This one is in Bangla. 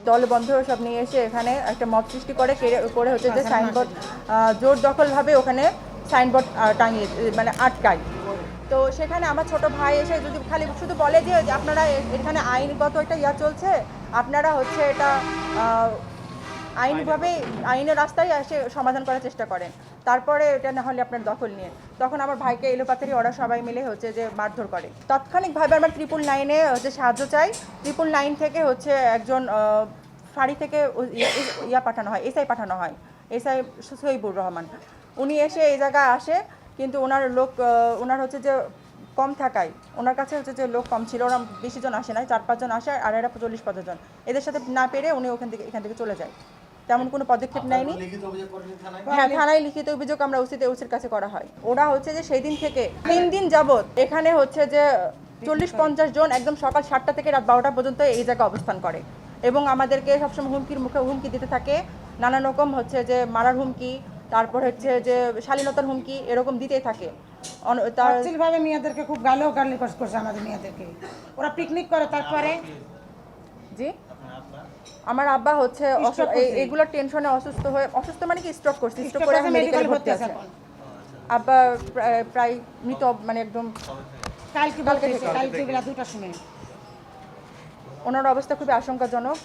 দলবন্ধ সব নিয়ে এসে এখানে একটা মব সৃষ্টি করে করে হচ্ছে যে সাইনবোর্ড জোর দখলভাবে ওখানে সাইনবোর্ড টাঙিয়ে মানে আটকায়। তো সেখানে আমার ছোট ভাই এসে যদি খালি শুধু বলে যে আপনারা এখানে আইনগত একটা চলছে, আপনারা হচ্ছে এটা আইনিভাবে আইনের রাস্তায় এসে সমাধান করার চেষ্টা করেন, তারপরে এটা না হলে আপনার দখল নিয়ে। তখন আমার ভাইকে এলোপাতারি ওরা সবাই মিলে হচ্ছে যে মারধর করে। তাৎক্ষণিকভাবে আমরা 999-এ হচ্ছে সাহায্য চাই। 999 থেকে হচ্ছে একজন ফাঁড়ি থেকে পাঠানো হয়, এসআই পাঠানো হয়, এসআই সহিবুর রহমান। উনি এসে এই জায়গায় আসে, কিন্তু ওনার হচ্ছে যে কম থাকায় ওনার কাছে হচ্ছে যে লোক কম ছিল, ওরা বেশি জন আসে নাই, 4-5 জন আসে, আর এরা 40-50 জন। এদের সাথে না পেরে উনি এখান থেকে চলে যায়। তেমন কোনো পদক্ষেপ নেয়নি। হ্যাঁ, থানায় লিখিত অভিযোগ আমরা ওসির কাছে করা হয়। ওরা হচ্ছে যে সেই দিন থেকে 3 দিন যাবৎ এখানে হচ্ছে যে 40-50 জন একদম সকাল 7টা থেকে রাত 12টা পর্যন্ত এই জায়গায় অবস্থান করে এবং আমাদেরকে সবসময় হুমকি দিতে থাকে। নানান রকম হচ্ছে যে মারার হুমকি, তারপর হচ্ছে যে শালীনতার হুমকি এরকম দিতেই থাকে। ভাবে মেয়েদেরকে খুব গালি করছে আমাদের মেয়েদেরকে। ওরা পিকনিক করে, তারপরে জি আমার আব্বা হচ্ছে এগুলো টেনশনে অসুস্থ মানে কি স্ট্রোক করছে, স্ট্রোক করে মেডিকেলে ভর্তি আছে। আব্বা প্রায় মৃত, মানে একদম কালকে বেলা 2টার সময়। ওনার অবস্থা খুবই আশঙ্কাজনক।